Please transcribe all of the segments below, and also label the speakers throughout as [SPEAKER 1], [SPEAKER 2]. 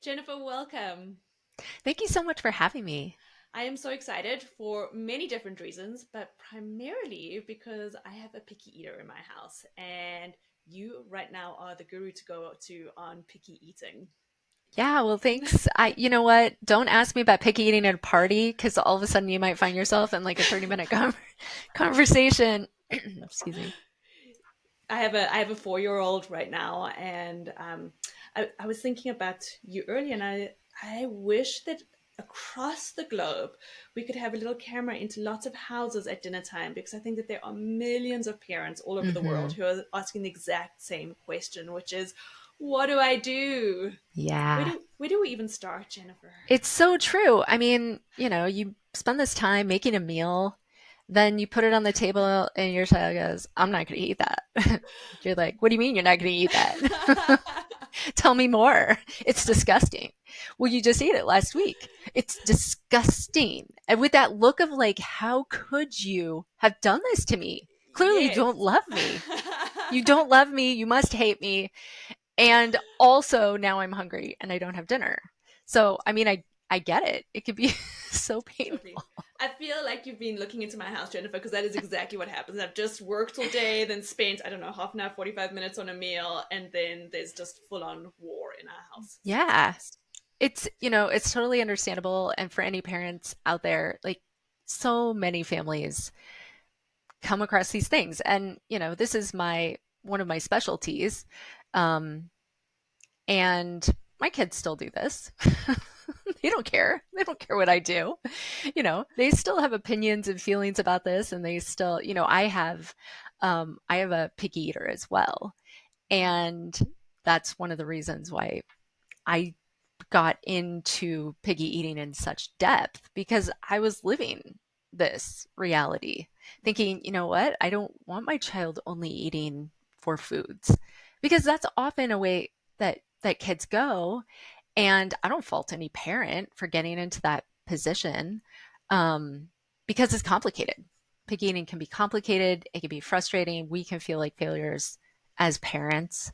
[SPEAKER 1] Jennifer, welcome.
[SPEAKER 2] Thank you so much for having me.
[SPEAKER 1] I am so excited for many different reasons, but primarily because I have a picky eater in my house, and you right now are the guru to go to on picky eating.
[SPEAKER 2] Yeah, well, thanks. You know what? Don't ask me about picky eating at a party because all of a sudden you might find yourself in like a 30-minute conversation. Excuse me.
[SPEAKER 1] I have a 4-year-old right now, and I was thinking about you earlier, and I wish that across the globe we could have a little camera into lots of houses at dinner time, because I think that there are millions of parents all over the world
[SPEAKER 2] Hmm.
[SPEAKER 1] who are asking the exact same question, which is, what do I do? Where
[SPEAKER 2] Yeah,
[SPEAKER 1] do where do we even start, Jennifer?
[SPEAKER 2] it's so true. I mean, you spend this time making a meal, then you put it on the table and your child goes, I'm not going to eat that. You're like, what do you mean you're not going to eat that? Tell me more. It's disgusting. Well, you just ate it last week. It's disgusting. And with that look of like, how could you have done this to me? Clearly, you
[SPEAKER 1] Yes.
[SPEAKER 2] don't love me. You don't love me. You must hate me. And also, now I'm hungry and I don't have dinner. So, I mean, I get it. It could be so
[SPEAKER 1] Totally.
[SPEAKER 2] painful.
[SPEAKER 1] I feel like you've been looking into my house, Jennifer, because that is exactly what happens. I've just worked all day, then spent, I don't know, half an hour, 45 minutes on a meal, and then there's just full on war in our house. It's the
[SPEAKER 2] Yeah.
[SPEAKER 1] best.
[SPEAKER 2] It's totally understandable. And for any parents out there, like so many families come across these things. And, this is one of my specialties. Um, and my kids still do this. They don't care. They don't care what I do. They still have opinions and feelings about this. And they still, I have a picky eater as well. And that's one of the reasons why I got into piggy eating in such depth because I was living this reality, thinking, you know what? I don't want my child only eating for foods because that's often a way that kids go. And I don't fault any parent for getting into that position um, because it's complicated. Piggy eating can be complicated. It can be frustrating. We can feel like failures as parents.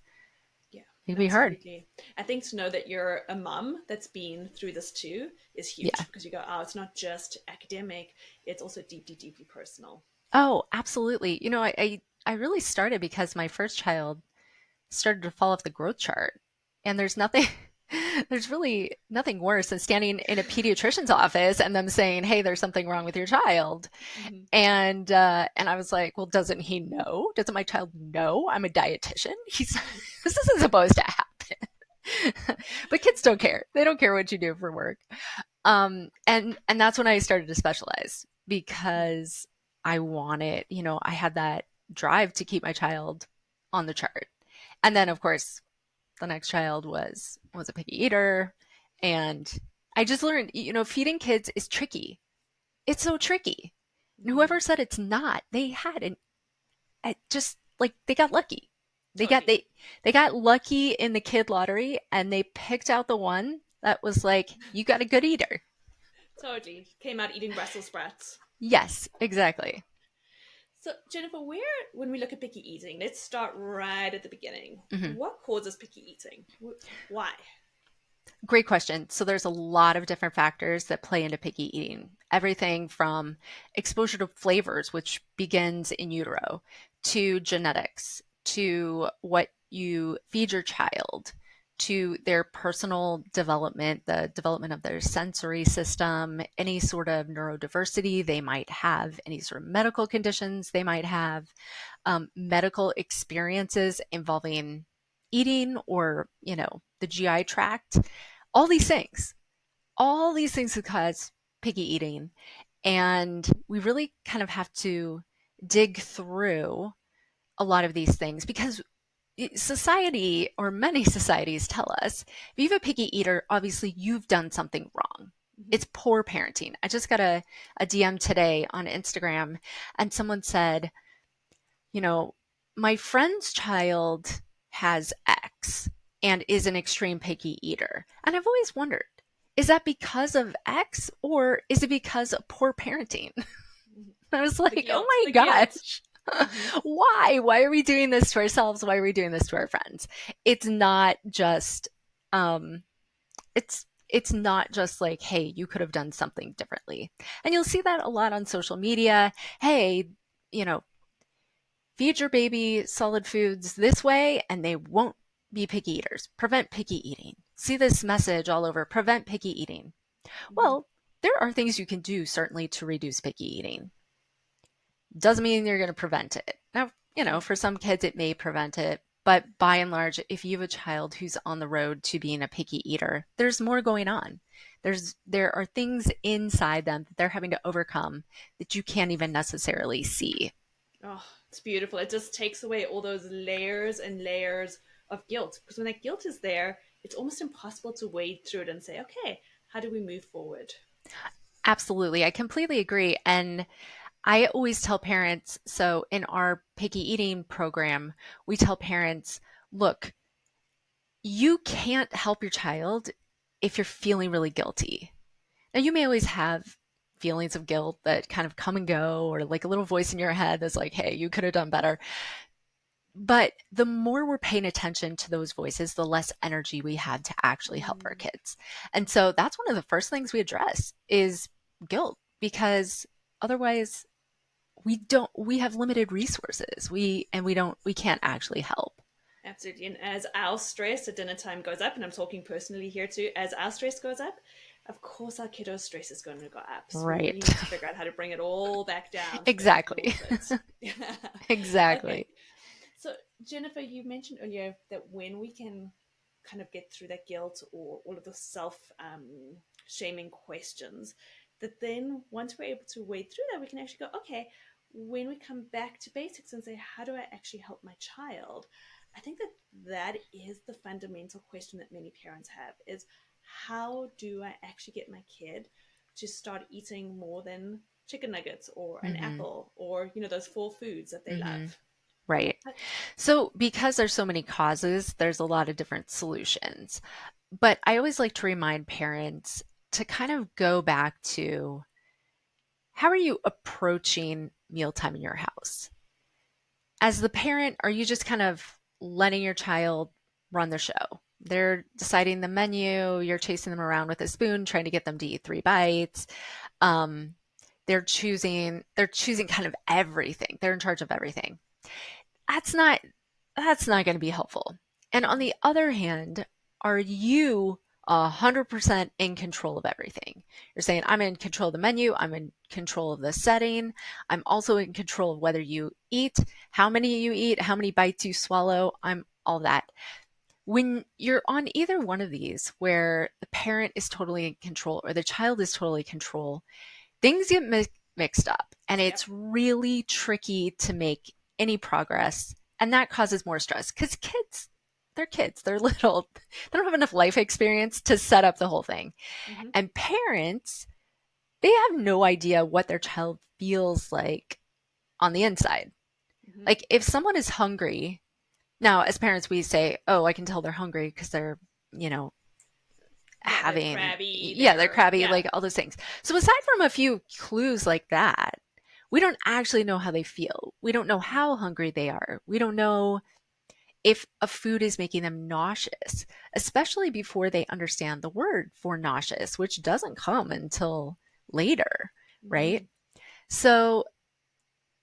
[SPEAKER 1] Yeah,
[SPEAKER 2] It can be hard.
[SPEAKER 1] absolutely. I think to know that you're a mum that's been through this too is
[SPEAKER 2] Yeah.
[SPEAKER 1] huge, because you go, oh, it's not just academic, it's also deeply, deeply personal.
[SPEAKER 2] Oh, absolutely. I really started because my first child started to fall off the growth chart. And there's really nothing worse than standing in a pediatrician's office and them saying, "Hey, there's something wrong with your child."
[SPEAKER 1] Mhm.
[SPEAKER 2] And I was like, "Well, doesn't he know? Doesn't my child know I'm a dietitian? He's this isn't supposed to happen." But kids don't care. They don't care what you do for work. And that's when I started to specialize because I wanted, I had that drive to keep my child on the chart. And then of course the next child was a picky eater, and I just learned, feeding kids is tricky. It's so tricky. And
[SPEAKER 1] Mhm.
[SPEAKER 2] whoever said it's not, they had an just like they got lucky. They got
[SPEAKER 1] Totally.
[SPEAKER 2] they they got lucky in the kid lottery and they picked out the one that was like, you got a good eater.
[SPEAKER 1] Totally. Came out eating Brussels sprouts.
[SPEAKER 2] Yes, exactly.
[SPEAKER 1] So, Jennifer, when we look at picky eating, let's start right at the beginning.
[SPEAKER 2] Hmm.
[SPEAKER 1] What causes picky eating? Why?
[SPEAKER 2] Great question. So there's a lot of different factors that play into picky eating. Everything from exposure to flavors, which begins in utero, to genetics, to what you feed your child, to their personal development, the development of their sensory system, any sort of neurodiversity they might have, any sort of medical conditions they might have, medical experiences involving eating or, the GI tract, all these things, all these things could cause picky eating. And we really kind of have to dig through a lot of these things because society, or many societies, tell us if you have a picky eater, obviously you've done something wrong.
[SPEAKER 1] Mhm.
[SPEAKER 2] It's poor parenting. I just got a DM today on Instagram, and someone said, you know, my friend's child has X and is an extreme picky eater. And I've always wondered, is that because of X or is it because of poor parenting?
[SPEAKER 1] Mhm.
[SPEAKER 2] I was
[SPEAKER 1] The
[SPEAKER 2] like, oh
[SPEAKER 1] guilt,
[SPEAKER 2] my
[SPEAKER 1] the guilt.
[SPEAKER 2] gosh.
[SPEAKER 1] Hmm.
[SPEAKER 2] Why? Why are we doing this to ourselves? Why are we doing this to our friends? It's not just um it's not just like, hey, you could have done something differently. And you'll see that a lot on social media. Hey, you know, feed your baby solid foods this way and they won't be picky eaters. Prevent picky eating. See this message all over, prevent picky eating.
[SPEAKER 1] Hmm.
[SPEAKER 2] Well, there are things you can do certainly to reduce picky eating. Doesn't mean you're going to prevent it. Now,
[SPEAKER 1] Yeah.
[SPEAKER 2] for some kids it may prevent it, but by and large, if you have a child who's on the road to being a picky eater, there's more going on. There are things inside them that they're having to overcome that you can't even necessarily see.
[SPEAKER 1] Oh, it's beautiful. It just takes away all those layers and layers of guilt. Because when that guilt is there, it's almost impossible to wade through it and say, okay, how do we move forward?
[SPEAKER 2] Absolutely. I completely agree. And I always tell parents, so in our picky eating program, we tell parents, look, you can't help your child if you're feeling really guilty. Now, you may always have feelings of guilt that kind of come and go, or like a little voice in your head that's like, hey, you could have done better. But the more we're paying attention to those voices, the less energy we have to actually help our
[SPEAKER 1] Mm,
[SPEAKER 2] kids. And so that's one of the first things we address is guilt, because otherwise we have limited resources. We can't actually help.
[SPEAKER 1] absolutely. And as our stress at dinner time goes up, and I'm talking personally here too, as our stress goes up, of course our kiddo's stress is going to go up. So we really
[SPEAKER 2] Right.
[SPEAKER 1] need to figure out how to bring it all back down to earth a
[SPEAKER 2] Exactly.
[SPEAKER 1] little bit. Okay.
[SPEAKER 2] Exactly.
[SPEAKER 1] So, Jennifer, you mentioned earlier that when we can kind of get through that guilt or all of the self shaming questions, that then once we're able to wade through that, we can actually go, okay, when we come back to basics and say, how do I actually help my child? I think that that is the fundamental question that many parents have is how do I actually get my kid to start eating more than chicken nuggets or an
[SPEAKER 2] Hmm.
[SPEAKER 1] apple or, those four foods that they
[SPEAKER 2] Hmm.
[SPEAKER 1] love?
[SPEAKER 2] Right. So because there's so many causes, there's a lot of different solutions. But I always like to remind parents to kind of go back to how are you approaching mealtime in your house? As the parent, are you just kind of letting your child run the show? They're deciding the menu, you're chasing them around with a spoon, trying to get them to eat 3 bites. Um, they're choosing kind of everything. They're in charge of everything. That's not that's not going to be helpful. And on the other hand, are you 100% in control of everything? You're saying, I'm in control of the menu, I'm in control of the setting, I'm also in control of whether you eat, how many you eat, how many bites you swallow, I'm all that. When you're on either one of these, where the parent is totally in control or the child is totally in control, things get mixed up and
[SPEAKER 1] Yep.
[SPEAKER 2] it's really tricky to make any progress. And that causes more stress because kids, they're little, they don't have enough life experience to set up the whole thing.
[SPEAKER 1] Mm-hmm.
[SPEAKER 2] And parents, they have no idea what their child feels like on the inside.
[SPEAKER 1] Mm-hmm.
[SPEAKER 2] Like if someone is hungry, now as parents, we say, oh, I can tell they're hungry because they're, you know,
[SPEAKER 1] Yeah, they're
[SPEAKER 2] having,
[SPEAKER 1] crabby.
[SPEAKER 2] yeah, they're
[SPEAKER 1] They're
[SPEAKER 2] crabby,
[SPEAKER 1] yeah.
[SPEAKER 2] like all those things. So aside from a few clues like that, we don't actually know how they feel. We don't know how hungry they are. We don't know if a food is making them nauseous, especially before they understand the word for nauseous, which doesn't come until later,
[SPEAKER 1] Mm-hmm.
[SPEAKER 2] right? So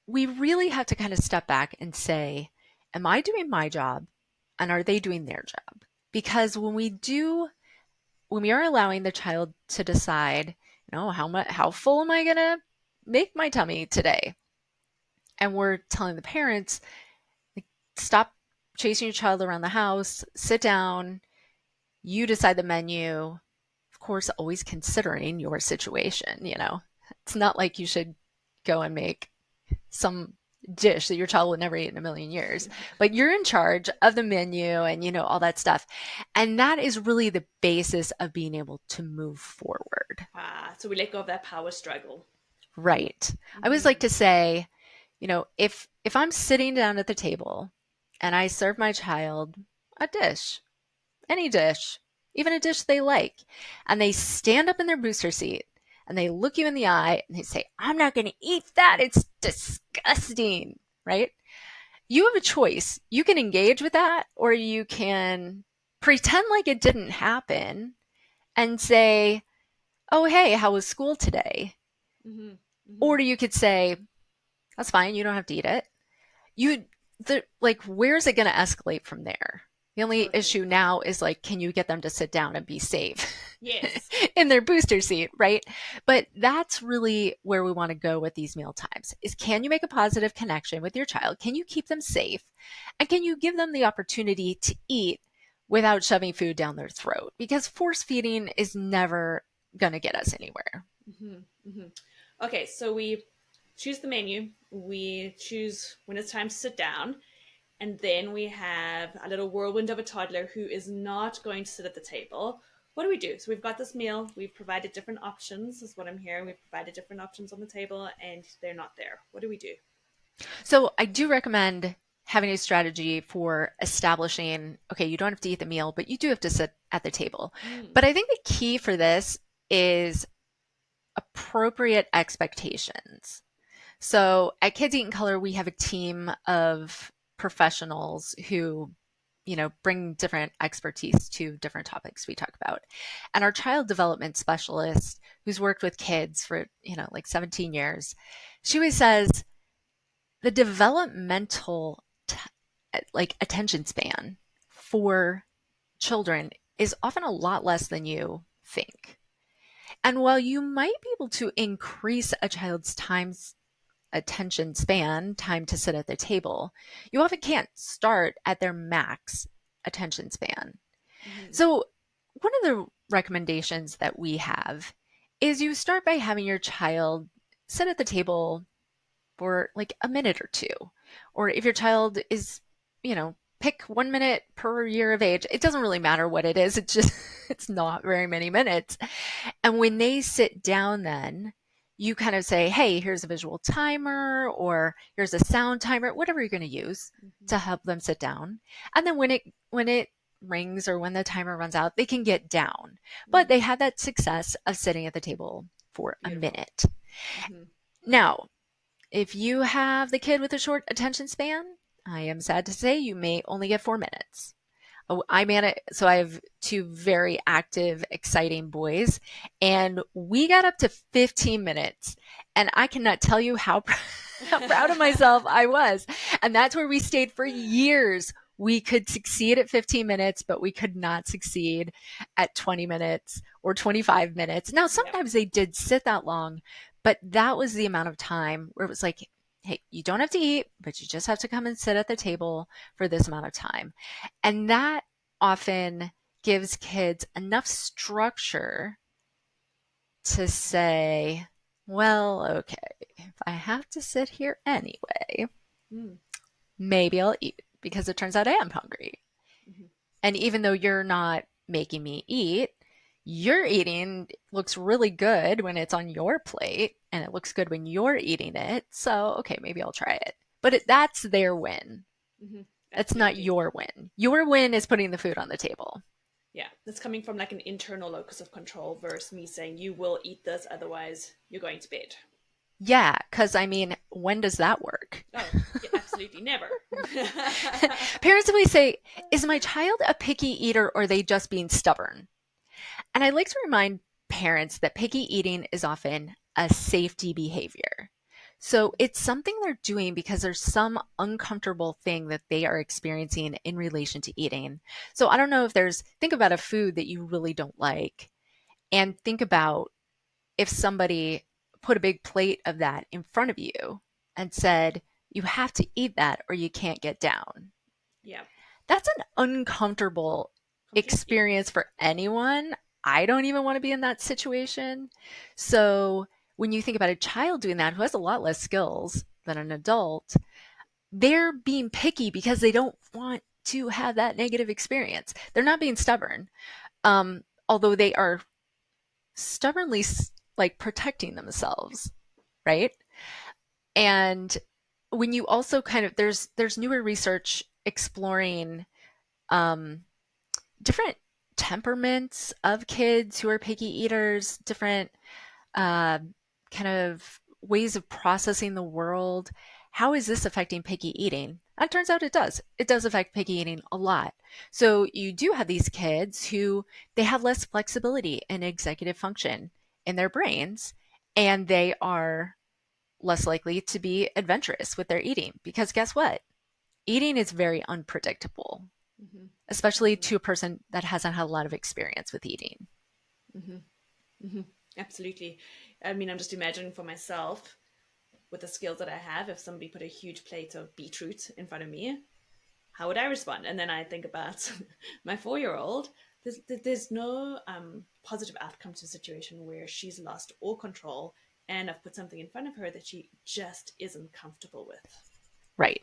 [SPEAKER 2] we really have to kind of step back and say, am I doing my job and are they doing their job? Because when we are allowing the child to decide, how full am I gonna make my tummy today? And we're telling the parents, like, stop chasing your child around the house, sit down, you decide the menu. Of course, always considering your situation. It's not like you should go and make some dish that your child would never eat in a million years, but you're in charge of the menu and all that stuff. And that is really the basis of being able to move forward.
[SPEAKER 1] So we let go of that power struggle.
[SPEAKER 2] Right. I always like
[SPEAKER 1] Mm-hmm.
[SPEAKER 2] to say, if I'm sitting down at the table and I serve my child a dish, any dish, even a dish they like, and they stand up in their booster seat and they look you in the eye and they say, I'm not going to eat that. It's disgusting, right? You have a choice. You can engage with that or you can pretend like it didn't happen and say, oh, hey, how was school today?
[SPEAKER 1] Hmm. Hmm.
[SPEAKER 2] Or you could say, that's fine, you don't have to eat it. You, like, where's it going to escalate from there? The only
[SPEAKER 1] Totally.
[SPEAKER 2] issue now is like, can you get them to sit down and be safe
[SPEAKER 1] Yes.
[SPEAKER 2] in their booster seat, right? But that's really where we want to go with these meal times is can you make a positive connection with your child? Can you keep them safe? And can you give them the opportunity to eat without shoving food down their throat? Because force feeding is never going to get us anywhere.
[SPEAKER 1] Hmm. Hmm. Okay, so we choose the menu, we choose when it's time to sit down, and then we have a little whirlwind of a toddler who is not going to sit at the table. What do we do? So we've got this meal, we've provided different options, is what I'm hearing. We've provided different options on the table, and they're not there. What do we do?
[SPEAKER 2] So I do recommend having a strategy for establishing, okay, you don't have to eat the meal, but you do have to sit at the table.
[SPEAKER 1] Mm.
[SPEAKER 2] But I think the key for this is appropriate expectations. So at Kids Eat in Color, we have a team of professionals who, bring different expertise to different topics we talk about. And our child development specialist, who's worked with kids for, like 17 years, she always says the developmental like attention span for children is often a lot less than you think. And while you might be able to increase a child's attention span, time to sit at the table, you often can't start at their max attention span.
[SPEAKER 1] Mm-hmm.
[SPEAKER 2] So, one of the recommendations that we have is you start by having your child sit at the table for like a minute or two. Or if your child is, pick 1 minute per year of age, it doesn't really matter what it is. It's just, it's not very many minutes. And when they sit down, then you kind of say, hey, here's a visual timer or here's a sound timer, whatever you're going to use
[SPEAKER 1] Mm-hmm.
[SPEAKER 2] to help them sit down. And then when it rings or when the timer runs out, they can get down. But
[SPEAKER 1] Mm.
[SPEAKER 2] they had that success of sitting at the table for a
[SPEAKER 1] Beautiful.
[SPEAKER 2] minute.
[SPEAKER 1] Mm-hmm.
[SPEAKER 2] Now, if you have the kid with a short attention span, I am sad to say you may only get 4 minutes. Oh, so I have two very active, exciting boys, and we got up to 15 minutes. And I cannot tell you how, how proud of myself I was. And that's where we stayed for years. We could succeed at 15 minutes, but we could not succeed at 20 minutes or 25 minutes. Now,
[SPEAKER 1] Yep.
[SPEAKER 2] sometimes they did sit that long, but that was the amount of time where it was like, hey, you don't have to eat, but you just have to come and sit at the table for this amount of time. And that often gives kids enough structure to say, well, okay, if I have to sit here anyway,
[SPEAKER 1] Mm.
[SPEAKER 2] maybe I'll eat because it turns out I am hungry.
[SPEAKER 1] Mm-hmm.
[SPEAKER 2] And even though you're not making me eat, your eating looks really good when it's on your plate and it looks good when you're eating it. So, okay, maybe I'll try it. But that's their win.
[SPEAKER 1] Mm-hmm.
[SPEAKER 2] That's not
[SPEAKER 1] Absolutely.
[SPEAKER 2] your win. Your win is putting the food on the table.
[SPEAKER 1] Yeah, that's coming from like an internal locus of control versus me saying you will eat this, otherwise you're going to bed.
[SPEAKER 2] Yeah, because I mean, when does that work?
[SPEAKER 1] Oh, yeah, absolutely never.
[SPEAKER 2] Parents always say, is my child a picky eater or are they just being stubborn? And I like to remind parents that picky eating is often a safety behavior. So it's something they're doing because there's some uncomfortable thing that they are experiencing in relation to eating. So I don't know if think about a food that you really don't like and think about if somebody put a big plate of that in front of you and said, you have to eat that or you can't get down.
[SPEAKER 1] Yeah,
[SPEAKER 2] That's an uncomfortable
[SPEAKER 1] completely.
[SPEAKER 2] experience for anyone. I don't even want to be in that situation. So when you think about a child doing that who has a lot less skills than an adult, they're being picky because they don't want to have that negative experience. They're not being stubborn, although they are stubbornly like protecting themselves, right? And when you also kind of there's newer research exploring um, different temperaments of kids who are picky eaters, different uh, kind of ways of processing the world. How is this affecting picky eating? And it turns out it does. It does affect picky eating a lot. So you do have these kids who they have less flexibility and executive function in their brains, and they are less likely to be adventurous with their eating because guess what? Eating is very unpredictable,
[SPEAKER 1] Hmm.
[SPEAKER 2] especially
[SPEAKER 1] Hmm.
[SPEAKER 2] to a person that hasn't had a lot of experience with eating.
[SPEAKER 1] Hmm. Hmm. Absolutely. I mean, I'm just imagining for myself with the skills that I have, if somebody put a huge plate of beetroot in front of me, how would I respond? And then I think about my 4 year old. There's no positive outcome to a situation where she's lost all control and I've put something in front of her that she just isn't comfortable with.
[SPEAKER 2] Right.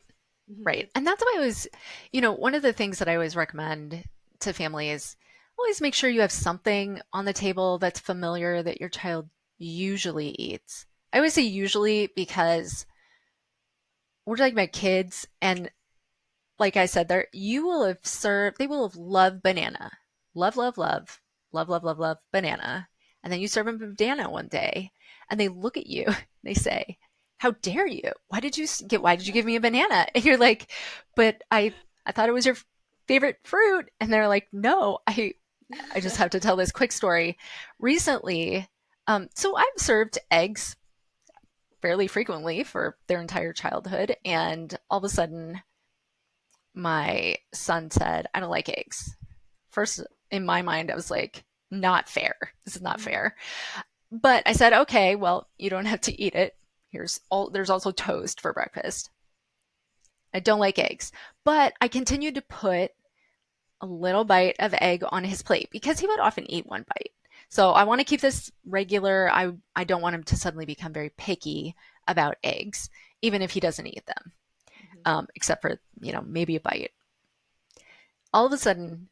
[SPEAKER 1] Mm-hmm.
[SPEAKER 2] Right. And that's why I was, one of the things that I always recommend to families, always make sure you have something on the table that's familiar that your child usually eats. I always say usually because we're talking about kids, and like I said, they will have loved banana. Love, love, love, love, love, love, love banana. And then you serve them banana one day and they look at you, they say, "How dare you? Why did you give me a banana?" And you're like, "But I thought it was your favorite fruit." And they're like, "No, I just have to tell this quick story. Recently, so I've served eggs fairly frequently for their entire childhood, and all of a sudden my son said, "I don't like eggs." First, in my mind, I was like, not fair. This is not
[SPEAKER 1] Mm-hmm.
[SPEAKER 2] fair. But I said, okay, well, you don't have to eat it. There's also toast for breakfast. I don't like eggs, but I continued to put a little bite of egg on his plate because he would often eat one bite. So I want to keep this regular. I don't want him to suddenly become very picky about eggs, even if he doesn't eat them,
[SPEAKER 1] Mm-hmm.
[SPEAKER 2] except for, maybe a bite. All of a sudden,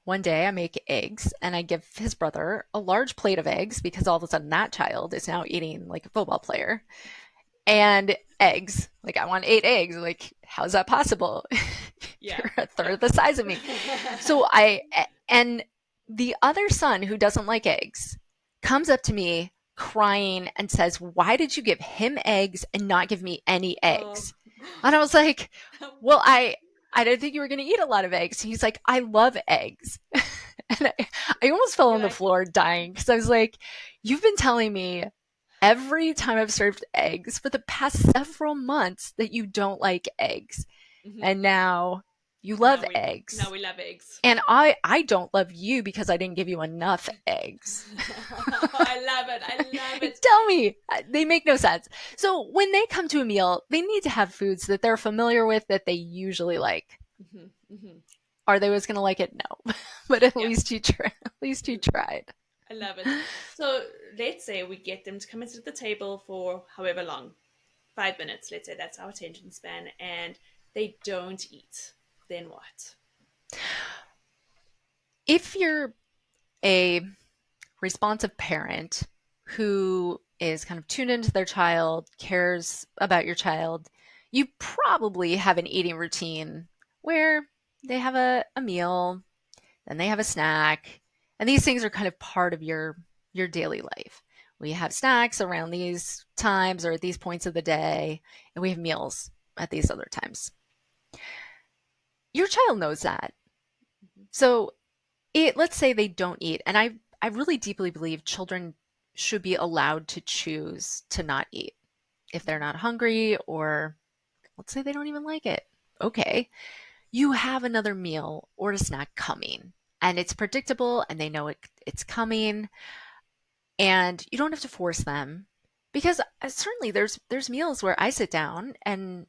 [SPEAKER 2] one day I make eggs and I give his brother a large plate of eggs because all of a sudden that child is now eating like a football player and eggs. Like, I want 8 eggs. Like, how's that possible?
[SPEAKER 1] Yeah.
[SPEAKER 2] You're a third
[SPEAKER 1] Yeah.
[SPEAKER 2] of the size of me. And the other son who doesn't like eggs comes up to me crying and says, "Why did you give him eggs and not give me any
[SPEAKER 1] Oh.
[SPEAKER 2] eggs?" And I was like, "Well, I didn't think you were going to eat a lot of eggs." And he's like, "I love eggs." And I almost fell
[SPEAKER 1] You're
[SPEAKER 2] on the
[SPEAKER 1] like,
[SPEAKER 2] floor dying because I was like, "You've been telling me every time I've served eggs for the past several months that you don't like eggs.
[SPEAKER 1] mm-hmm.
[SPEAKER 2] And now you love
[SPEAKER 1] Now
[SPEAKER 2] eggs.
[SPEAKER 1] we love eggs.
[SPEAKER 2] And I don't love you because I didn't give you enough eggs."
[SPEAKER 1] I love it. I love it.
[SPEAKER 2] Tell me, they make no sense. So when they come to a meal, they need to have foods that they're familiar with that they usually like.
[SPEAKER 1] Mm-hmm. Mm-hmm.
[SPEAKER 2] Are they always going to like it? No, but at
[SPEAKER 1] Yeah.
[SPEAKER 2] least you try. At least you tried.
[SPEAKER 1] I love it. So let's say we get them to come and sit at the table for however long, 5 minutes. Let's say that's our attention span, and they don't eat. Then what?
[SPEAKER 2] If you're a responsive parent who is kind of tuned into their child, cares about your child, you probably have an eating routine where they have a meal, then they have a snack, and these things are kind of part of your daily life. We have snacks around these times or at these points of the day, and we have meals at these other times. Your child knows that.
[SPEAKER 1] Mm-hmm.
[SPEAKER 2] So let's say they don't eat, and I really deeply believe children should be allowed to choose to not eat if they're
[SPEAKER 1] Mm-hmm.
[SPEAKER 2] not hungry, or let's say they don't even like it. Okay, you have another meal or a snack coming, and it's predictable and they know it's coming, and you don't have to force them because certainly there's meals where I sit down and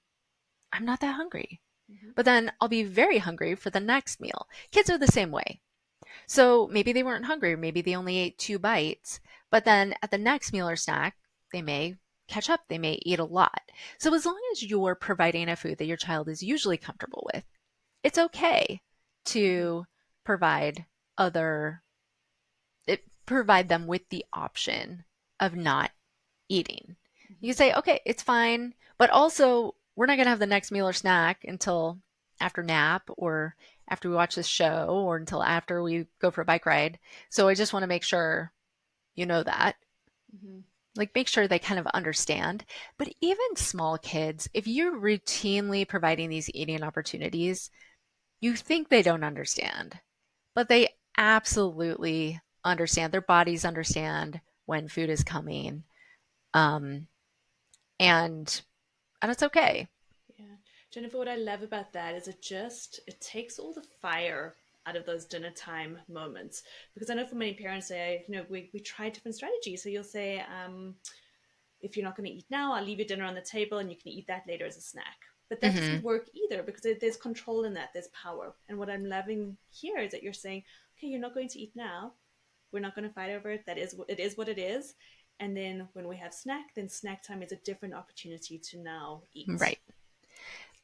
[SPEAKER 2] I'm not that hungry,
[SPEAKER 1] Mm-hmm.
[SPEAKER 2] but then I'll be very hungry for the next meal. Kids are the same way. So maybe they weren't hungry, maybe they only ate 2 bites, but then at the next meal or snack, they may catch up, they may eat a lot. So as long as you're providing a food that your child is usually comfortable with, it's okay
[SPEAKER 1] Mm-hmm.
[SPEAKER 2] to provide other provide them with the option of not eating. You
[SPEAKER 1] Mm-hmm.
[SPEAKER 2] can say, okay, it's fine, but also we're not going to have the next meal or snack until after nap or after we watch this show or until after we go for a bike ride. So I just want to make sure you know that.
[SPEAKER 1] Mm-hmm.
[SPEAKER 2] Like make sure they kind of understand. But even small kids, if you're routinely providing these eating opportunities, you think they don't understand, but they absolutely understand. Their bodies understand when food is coming. Um, and and it's okay.
[SPEAKER 1] Yeah. Jennifer, what I love about that is it takes all the fire out of those dinner time moments. Because I know for many parents, we try different strategies. So you'll say, if you're not going to eat now, I'll leave your dinner on the table and you can eat that later as a snack. But that
[SPEAKER 2] Hmm.
[SPEAKER 1] doesn't work either because there's control in that, there's power. And what I'm loving here is that you're saying, okay, you're not going to eat now. We're not going to fight over it. It is what it is. And then when we have snack, then snack time is a different opportunity to now eat.
[SPEAKER 2] Right.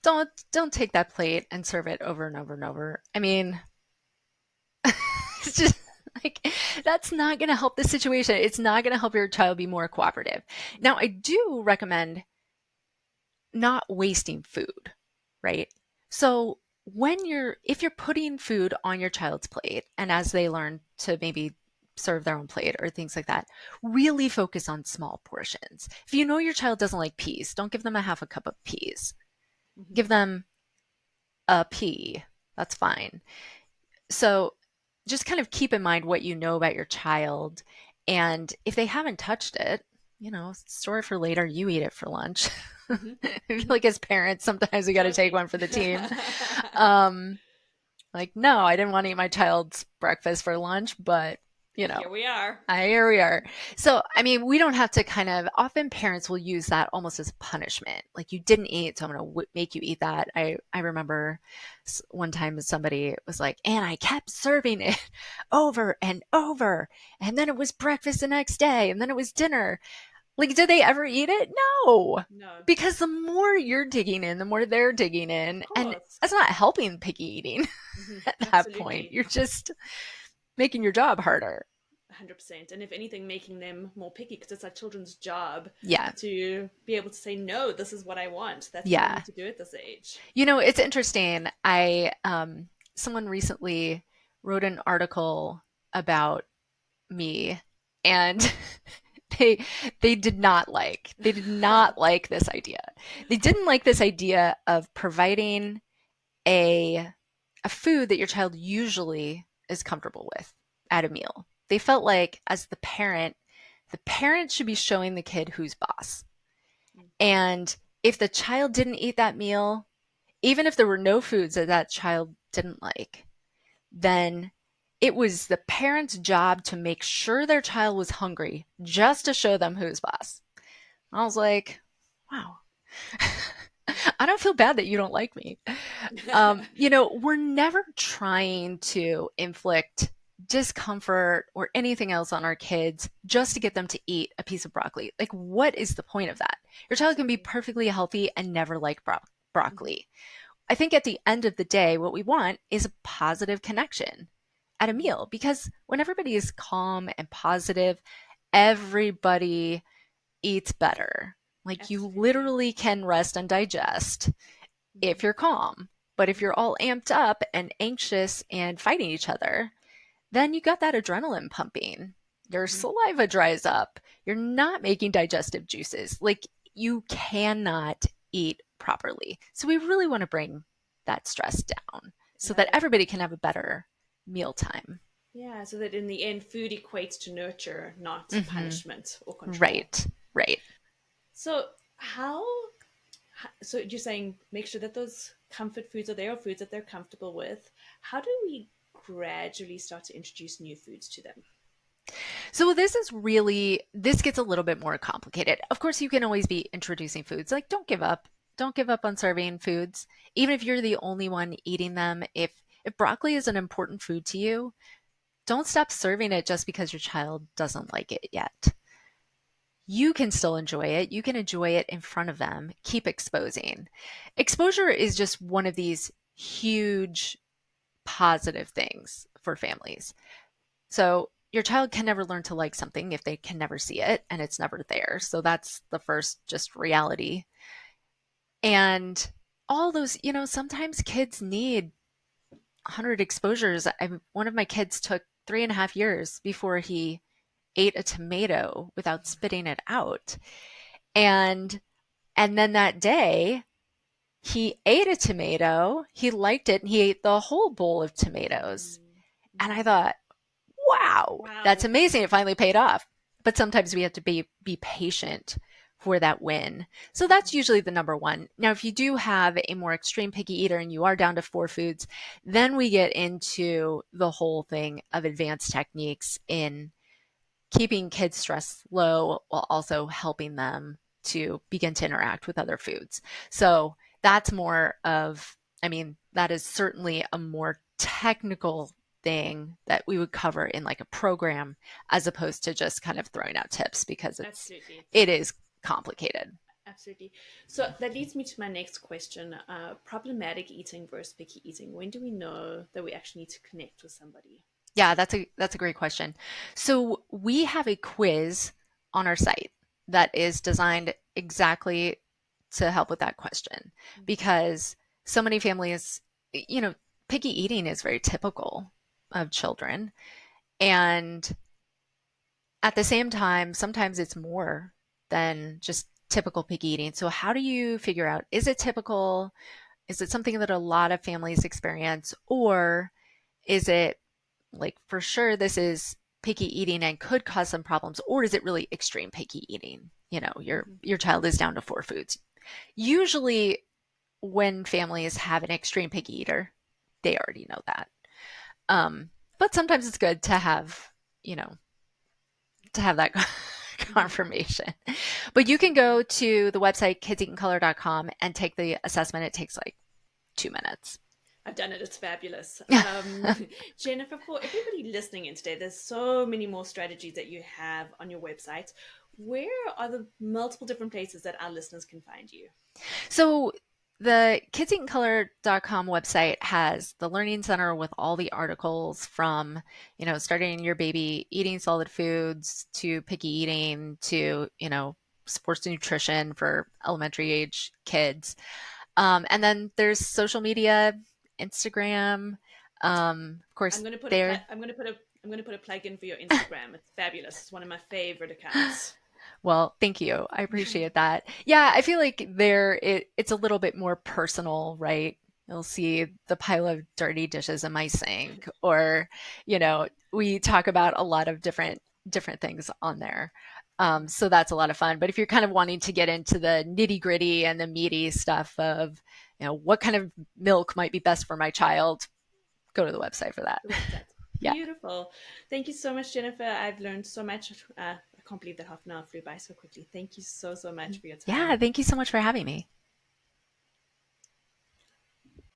[SPEAKER 2] Don't take that plate and serve it over and over and over. I mean, it's just like that's not going to help the situation. It's not going to help your child be more cooperative. Now, I do recommend not wasting food, right? So if you're putting food on your child's plate and as they learn to maybe serve their own plate or things like that, really focus on small portions. If you know your child doesn't like peas, don't give them a half a cup of peas.
[SPEAKER 1] Mm-hmm.
[SPEAKER 2] Give them a pea. That's fine. So just kind of keep in mind what you know about your child. And if they haven't touched it, store it for later. You eat it for lunch.
[SPEAKER 1] Mm-hmm.
[SPEAKER 2] I feel
[SPEAKER 1] Mm-hmm.
[SPEAKER 2] like as parents, sometimes we got to take
[SPEAKER 1] Totally.
[SPEAKER 2] one for the team. Um, like, no, I didn't want to eat my child's breakfast for lunch, but you know,
[SPEAKER 1] Here we are.
[SPEAKER 2] here we are. So, I mean, we don't have to often parents will use that almost as punishment. Like you didn't eat, so I'm going to make you eat that. I remember one time somebody was like, and I kept serving it over and over. And then it was breakfast the next day, and then it was dinner. Like, did they ever eat it? No.
[SPEAKER 1] No,
[SPEAKER 2] Because the more you're digging in, the more they're digging
[SPEAKER 1] of
[SPEAKER 2] in. And
[SPEAKER 1] course.
[SPEAKER 2] that's not helping picky eating
[SPEAKER 1] Hmm.
[SPEAKER 2] at that point.
[SPEAKER 1] Absolutely.
[SPEAKER 2] You're just making your job harder.
[SPEAKER 1] 100%. And if anything, making them more picky because it's our children's job
[SPEAKER 2] Yeah.
[SPEAKER 1] to be able to say, no, this is what I want. That's what we
[SPEAKER 2] Yeah.
[SPEAKER 1] need to do at this age.
[SPEAKER 2] It's interesting. Someone recently wrote an article about me and they they did not like this idea. They didn't like this idea of providing a a food that your child usually is comfortable with at a meal. They felt like as the parent should be showing the kid who's boss. And if the child didn't eat that meal, even if there were no foods that that child didn't like, then it was the parent's job to make sure their child was hungry just to show them who's boss. I was like, wow, I don't feel bad that you don't like me. We're never trying to inflict discomfort or anything else on our kids just to get them to eat a piece of broccoli. Like, what is the point of that? Your child can be
[SPEAKER 1] Absolutely.
[SPEAKER 2] perfectly healthy and never like
[SPEAKER 1] Hmm.
[SPEAKER 2] broccoli. I think at the end of the day, what we want is a positive connection at a
[SPEAKER 1] Hmm.
[SPEAKER 2] meal because when everybody is calm and positive, everybody eats better. Like you
[SPEAKER 1] Absolutely.
[SPEAKER 2] literally can rest and digest
[SPEAKER 1] Hmm.
[SPEAKER 2] if you're calm. But if
[SPEAKER 1] Hmm.
[SPEAKER 2] you're all amped up and anxious and fighting each other, then you got that adrenaline pumping. Your
[SPEAKER 1] Hmm.
[SPEAKER 2] saliva dries up. You're not making digestive juices. Like you cannot eat properly. So we really want to bring that stress down so
[SPEAKER 1] Love
[SPEAKER 2] that
[SPEAKER 1] it.
[SPEAKER 2] everybody can have a better mealtime.
[SPEAKER 1] Yeah, so that in the end, food equates to nurture, not
[SPEAKER 2] Mm-hmm.
[SPEAKER 1] punishment or control.
[SPEAKER 2] Right, right.
[SPEAKER 1] So, how, so you're saying make sure that those comfort foods are there or foods that they're comfortable with. How do we gradually start to introduce new foods to them?
[SPEAKER 2] So this gets a little bit more complicated. Of course, you can always be introducing foods. Like don't give up. Don't give up on serving foods. Even if you're the only one eating them, if broccoli is an important food to you, don't stop serving it just because your child doesn't like it yet. You can still enjoy it. You can enjoy it in front of them. Keep exposing. Exposure is just one of these huge positive things for families. So your child can never learn to like something if they can never see it and it's never there. So that's the first just reality. And all those, sometimes kids need 100 exposures. One of my kids took 3.5 years before he ate a tomato without spitting it out. And and then that day he ate a tomato, he liked it, and he ate the whole bowl of tomatoes.
[SPEAKER 1] Mm,
[SPEAKER 2] And I
[SPEAKER 1] mhm.
[SPEAKER 2] thought, wow, that's
[SPEAKER 1] Wow.
[SPEAKER 2] amazing. It finally paid off. But sometimes we have to be patient for that win. So that's
[SPEAKER 1] Mhm.
[SPEAKER 2] usually the number one. Now, if you do have a more extreme picky eater and you are down to 4 foods, then we get into the whole thing of advanced techniques in keeping kids' stress low while also helping them to begin to interact with other foods. So that's more of, I mean, that is certainly a more technical thing that we would cover in like a program as opposed to just kind of throwing out tips because
[SPEAKER 1] Absolutely.
[SPEAKER 2] it is complicated.
[SPEAKER 1] Absolutely. So that leads me to my next question. Problematic eating versus picky eating. When do we know that we actually need to connect with somebody?
[SPEAKER 2] Yeah, that's a great question. So we have a quiz on our site that is designed exactly to help with that question
[SPEAKER 1] Mhm.
[SPEAKER 2] because so many families, you know, picky eating is very typical of children. And at the same time, sometimes it's more than just typical picky eating. So how do you figure out, is it typical? Is it something that a lot of families experience? Or is it like for sure this is picky eating and could cause some problems, or is it really extreme picky eating? You know,
[SPEAKER 1] Mhm.
[SPEAKER 2] your child is down to 4 foods. Usually when families have an extreme picky eater, they already know that. Um, but sometimes it's good to have, you know, to have that
[SPEAKER 1] Mhm.
[SPEAKER 2] confirmation. But you can go
[SPEAKER 1] Absolutely.
[SPEAKER 2] to the website kidseatingcolor.com and take the assessment. It takes like 2 minutes.
[SPEAKER 1] I've done it. It's fabulous. Jennifer, for everybody listening in today, there's so many more strategies that you have on your website. Where are the multiple different places that our listeners can find you?
[SPEAKER 2] So the kidseatingcolor.com website has the learning center with all the articles from, you know, starting your baby eating solid foods to picky eating to, you know, sports nutrition for elementary age kids. And then there's social media, Instagram, of course, there.
[SPEAKER 1] I'm going to put a plug in for your Instagram. It's fabulous. It's one of my favorite accounts.
[SPEAKER 2] Well, thank you. I appreciate that. Yeah, I feel like it's a little bit more personal, right? You'll see the pile of dirty dishes in my sink, or, you know, we talk about a lot of different things on there. So that's a lot of fun. But if you're kind of wanting to get into the nitty gritty and the meaty stuff of, you know, what kind of milk might be best for my child, go to the website for that.
[SPEAKER 1] The website.
[SPEAKER 2] Yeah.
[SPEAKER 1] Beautiful. Thank you so much, Jennifer. I've learned so much. I can't believe that half an hour flew by so quickly. Thank you so, so much for your
[SPEAKER 2] Yeah,
[SPEAKER 1] time.
[SPEAKER 2] thank you so much for having me.